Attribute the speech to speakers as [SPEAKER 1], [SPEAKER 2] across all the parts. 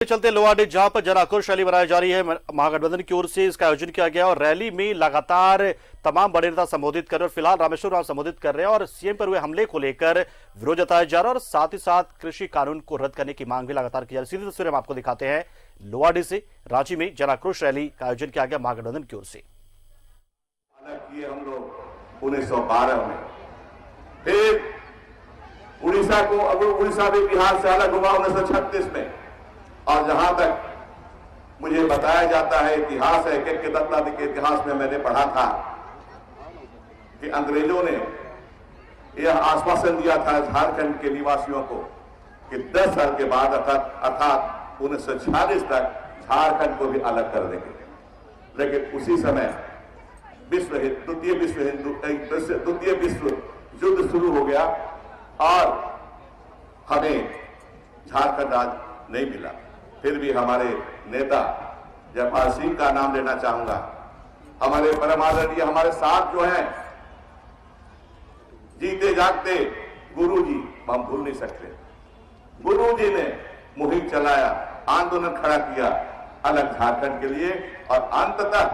[SPEAKER 1] चलते लोहाडी जहां पर जन आक्रोश रैली बनाई जा रही है, महागठबंधन की ओर से इसका आयोजन किया गया और रैली में लगातार तमाम बड़े नेता संबोधित कर रहे हैं। फिलहाल रामेश्वर राव संबोधित कर रहे हैं और सीएम पर हुए हमले को लेकर विरोध जताया जा रहा है और साथ ही साथ कृषि कानून को रद्द करने की मांग भी लगातार की जा रही है। सीधी तस्वीर हम आपको दिखाते हैं। लोहाडी से रांची में जन आक्रोश रैली का आयोजन किया गया महागठबंधन की ओर से।
[SPEAKER 2] हम लोग 1912 में फिर उड़ीसा भी बिहार से अलग हुआ 1936 में। और जहां तक मुझे बताया जाता है, इतिहास है कि दत्तादी के इतिहास में मैंने पढ़ा था कि अंग्रेजों ने यह आश्वासन दिया था झारखंड के निवासियों को कि 10 साल के बाद अर्थात 1946 तक झारखंड को भी अलग कर देंगे। लेकिन उसी समय द्वितीय विश्व युद्ध शुरू हो गया और हमें झारखंड राज्य नहीं मिला। फिर भी हमारे नेता जयपाल सिंह का नाम लेना चाहूंगा, हमारे परम आदरणीय हमारे साथ जो हैं जीते जागते गुरु जी, हम भूल नहीं सकते। गुरु जी ने मुहिम चलाया, आंदोलन खड़ा किया अलग झारखंड के लिए और अंततः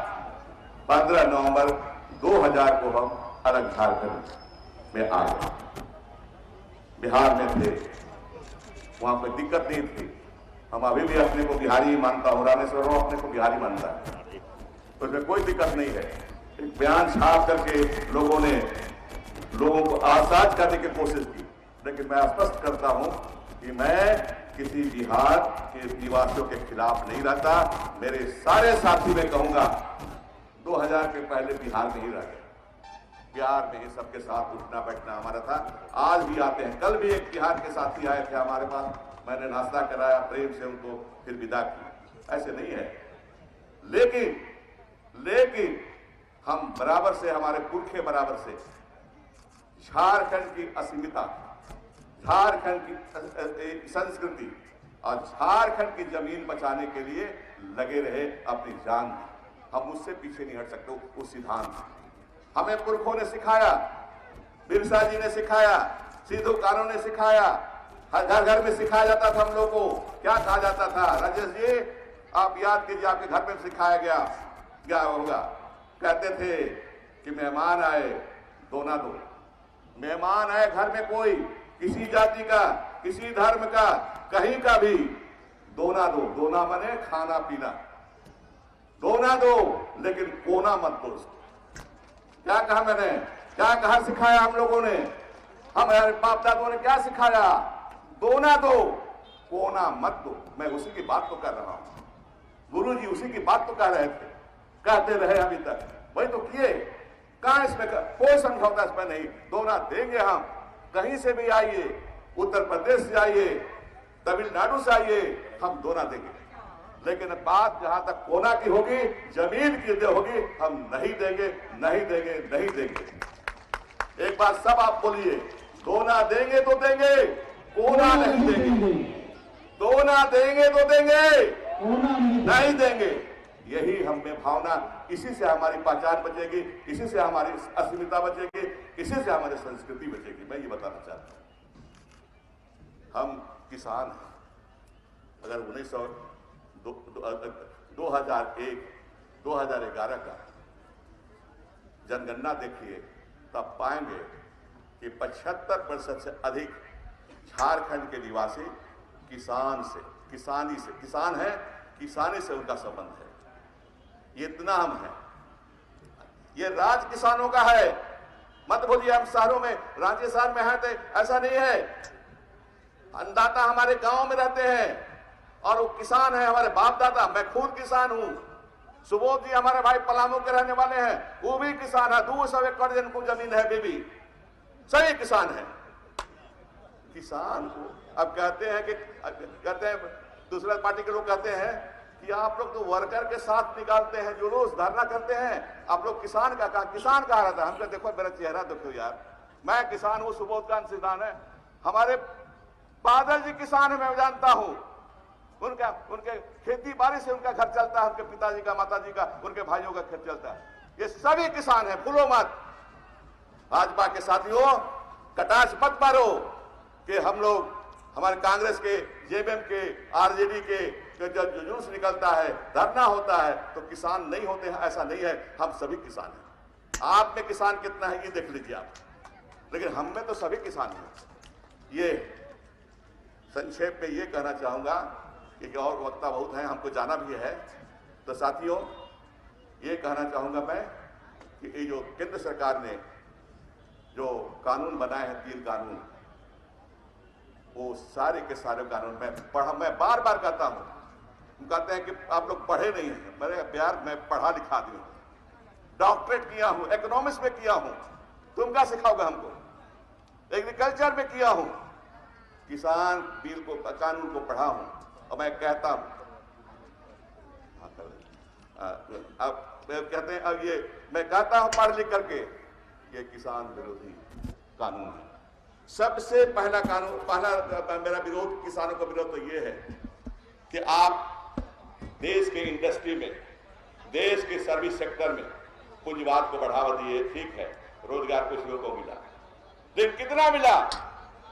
[SPEAKER 2] 15 नवंबर 2000 को हम अलग झारखंड में आ गए। बिहार में थे, वहां कोई दिक्कत नहीं थी। हम अभी भी अपने को बिहारी ही मानता हूं, रामेश्वर राव अपने को बिहारी मानता है, तो उसमें कोई दिक्कत नहीं है। एक बयान छाप करके लोगों को आसाज करने की कोशिश की, लेकिन मैं स्पष्ट करता हूं कि मैं किसी बिहार के निवासियों के खिलाफ नहीं रहता। मेरे सारे साथी में कहूंगा 2000 के पहले बिहार में ही रह गए, बिहार में ही सबके साथ उठना बैठना हमारा था। आज भी आते हैं, कल भी एक बिहार के साथी आए थे हमारे पास, मैंने नाश्ता कराया, प्रेम से उनको फिर विदा की। ऐसे नहीं है, लेकिन हम बराबर से, हमारे पुरखे बराबर से झारखंड की अस्मिता, झारखंड की संस्कृति और झारखंड की जमीन बचाने के लिए लगे रहे अपनी जान। हम उससे पीछे नहीं हट सकते। उस सिद्धांत हमें पुरखों ने सिखाया, बिरसा जी ने सिखाया, सिद्धू कान्हू ने सिखाया, हर घर में सिखाया जाता था। हम लोग को क्या कहा जाता था, राजेश जी आप याद कीजिए, आपके घर में सिखाया गया क्या होगा। कहते थे कि मेहमान आए दो ना दो, मेहमान आए घर में कोई, किसी जाति का, किसी धर्म का, कहीं का भी, दो ना दो। दोना माने खाना पीना, दो ना दो, लेकिन कोना मत दो। क्या कहा मैंने, क्या कहा सिखाया हम लोगों ने, हमारे बाप दादों ने क्या सिखाया, दो ना दो, कोना मत दो। मैं उसी की बात तो कर रहा हूं, गुरु जी उसी की बात तो कह रहे थे, कहते रहे अभी तक, वही तो किए। कहां इसमें कोई समझौता इसमें नहीं। दो ना देंगे हम, कहीं से भी आइए, उत्तर प्रदेश से आइए, तमिलनाडु से आइए, हम दो ना देंगे। लेकिन बात जहां तक कोना की होगी, जमीन की होगी, हम नहीं देंगे, नहीं देंगे, नहीं देंगे। एक बात सब आप बोलिए, दो ना देंगे तो देंगे, कोना नहीं देंगे। दो ना देंगे तो देंगे, नहीं देंगे। यही हम में भावना, इसी से हमारी पहचान बचेगी, इसी से हमारी अस्मिता बचेगी, इसी से हमारी संस्कृति बचेगी। मैं ये बताना चाहता हूं, हम किसान हैं। अगर 2001 2011 का जनगणना देखिए, तब पाएंगे कि 75% से अधिक झारखंड के निवासी किसान है, किसानी से उनका संबंध है। ये इतना हम हैं, ये राज किसानों का है। मत बोलिए हम शहरों में, रांची शहर में है तो ऐसा नहीं है। अन्नदाता हमारे गांव में रहते हैं और वो किसान है, हमारे बाप दादा। मैं खुद किसान हूं, सुबोध जी हमारे भाई पलामू के रहने वाले हैं, वो भी किसान है। 200 एकड़ जिनको जमीन है, बेबी सही किसान है। किसान को अब कहते हैं दूसरा पार्टी के लोग कहते हैं कि आप लोग तो वर्कर के साथ निकालते हैं जुलूस, धरना करते हैं, आप लोग किसान का कहा, किसान कहा रहता है। हमको देखो मेरा चेहरा देखो यार, मैं किसान हूं, सुबोध का सिद्धांत है, हमारे बादल जी किसान है, मैं जानता हूं। उनके खेती बाड़ी से उनका घर चलता है, उनके पिताजी का, माताजी का, उनके भाइयों का खेत चलता है। ये सभी किसान है, भूलो मत। भाजपा के साथियों, कटाक्ष मत मारो कि हम लोग, हमारे कांग्रेस के, जेएमएम के, आरजेडी के जब जुलूस निकलता है, धरना होता है, तो किसान नहीं होते हैं, ऐसा नहीं है। हम सभी किसान हैं। आप में किसान कितना है ये देख लीजिए आप, लेकिन हम में तो सभी किसान हैं। ये संक्षेप में ये कहना चाहूंगा कि और वक्ता बहुत हैं, हमको जाना भी है। तो साथियों, ये कहना चाहूंगा मैं कि ये जो केंद्र सरकार ने जो कानून बनाए हैं, 3 कानून, वो सारे के सारे कानून मैं बार बार कहता हूं। हम कहते हैं कि आप लोग पढ़े नहीं हैं। मेरे प्यार, मैं पढ़ा लिखा आदमी हूं, डॉक्टरेट किया हूं, इकोनॉमिक्स में किया हूं। तुम क्या सिखाओगे हमको? एग्रीकल्चर में किया हूं, किसान बिल को, कानून को पढ़ा हूं। और मैं कहता हूं, अब कहते हैं, अब ये मैं कहता हूं पढ़ लिख करके, ये किसान विरोधी कानून है। सबसे पहला कानून, पहला मेरा विरोध, किसानों का विरोध तो ये है कि आप देश के इंडस्ट्री में, देश के सर्विस सेक्टर में पूंजीवाद को बढ़ावा दिए। ठीक है, रोजगार कुछ लोगों को मिला, लेकिन कितना मिला?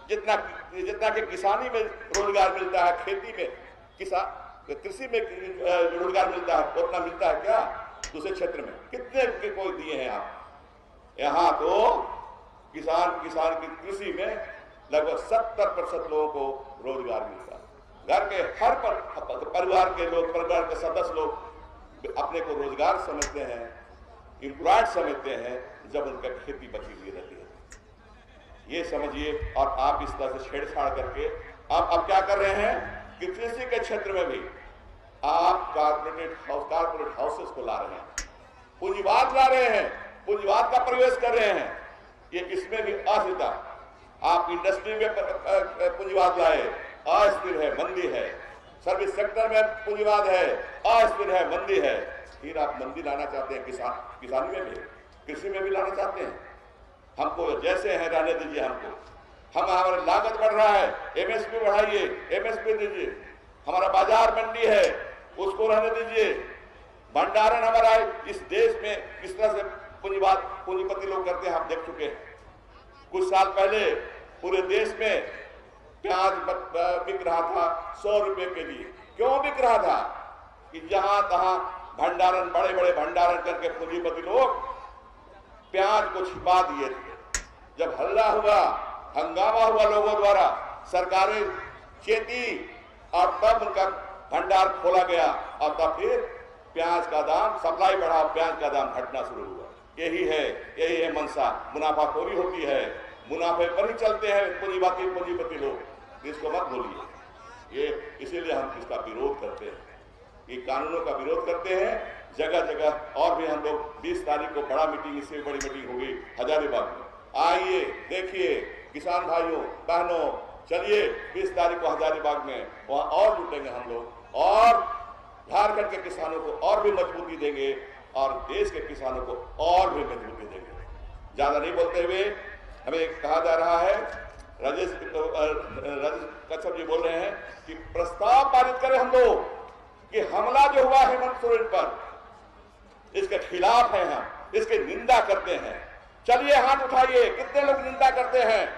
[SPEAKER 2] जितना कि किसानी में रोजगार मिलता है, खेती में, कृषि में रोजगार मिलता है, उतना मिलता है क्या दूसरे क्षेत्र में? कितने के कोई दिए हैं आप? यहाँ तो किसान की कृषि में लगभग 70% लोगों को रोजगार मिलता है। घर के हर परिवार के लोग, परिवार के सदस्य लोग अपने को रोजगार समझते हैं, एम्प्लॉयड समझते हैं, जब उनका खेती बची हुई रहती है। ये समझिए। और आप इस तरह से छेड़छाड़ करके अब क्या कर रहे हैं कि कृषि के क्षेत्र में भी आप कारपोरेट हाउसेस को ला रहे हैं, पूंजीवाद ला रहे हैं, पूंजीवाद का प्रवेश कर रहे हैं। ये इसमें भी अस्थिरता। आप इंडस्ट्री में पूंजीवाद लाए, अस्थिर है, मंदी है। सर्विस सेक्टर में पूंजीवाद है, अस्थिर है, मंदी है। फिर आप मंदी लाना चाहते हैं किसानी में भी, कृषि में भी लाना चाहते हैं। हमको जैसे है रहने दीजिए हमको। हमारा लागत बढ़ रहा है, एमएसपी बढ़ाइए, एमएसपी दीजिए। हमारा बाजार मंडी है, उसको रहने दीजिए। भंडारण हमारा इस देश में किस तरह से पूंजीपति लोग करते हैं, हम देख चुके हैं। कुछ साल पहले पूरे देश में प्याज बिक रहा था 100 रुपए के लिए। क्यों बिक रहा था? कि जहां तहां भंडारण, बड़े बड़े भंडारण करके पूंजीपति लोग प्याज को छिपा दिए थे। जब हल्ला हुआ, हंगामा हुआ लोगों द्वारा, सरकारें चेती और तब उनका भंडार खोला गया और तब फिर प्याज का दाम, सप्लाई बढ़ा, प्याज का दाम घटना शुरू हुआ। यही है मंशा। मुनाफाखोरी होती है, मुनाफे पर ही चलते हैं पूंजीपति लोग। इसको मत भूलिए। ये इसीलिए हम इसका विरोध करते हैं, ये कानूनों का विरोध करते हैं। जगह जगह और भी हम लोग 20 तारीख को बड़ा मीटिंग, इससे बड़ी मीटिंग होगी हजारीबाग में। आइए, देखिए किसान भाइयों बहनों, चलिए 20 तारीख को हजारीबाग में, वहां और जुटेंगे हम लोग और झारखंड के किसानों को और भी मजबूती देंगे और देश के किसानों को और भी मजबूती देंगे। ज्यादा नहीं बोलते हुए हमें कहा जा रहा है, राजेश कच्छप जी बोल रहे हैं कि प्रस्ताव पारित करें हम लोग कि हमला जो हुआ हेमंत सोरेन पर, इसके खिलाफ हैं हम, इसकी निंदा करते हैं। चलिए हाथ उठाइए, कितने लोग निंदा करते हैं?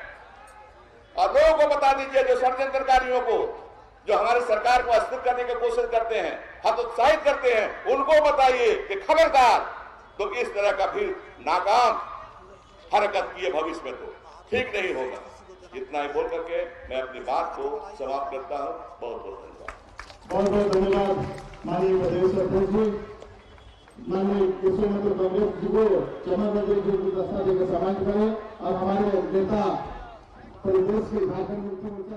[SPEAKER 2] और लोगों को बता दीजिए, जो षड्यंत्रकारियों को, जो हमारी सरकार को अस्थिर करने की कोशिश करते हैं, हतोत्साहित करते हैं, उनको बताइए कि खबरदार, तो इस तरह का फिर नाकाम हरकत किए भविष्य में तो ठीक नहीं होगा। इतना ही बोल करके मैं अपनी बात को समाप्त करता हूं। बहुत बहुत धन्यवाद।
[SPEAKER 3] बहुत बहुत धन्यवाद माननीय प्रदेश अध्यक्ष जी, माननीय कृषि मंत्री कांग्रेस जी को चमन नजर जी को दस्तावेज का सम्मान करें और हमारे नेता प्रदेश के झारखंड मुक्ति मोर्चा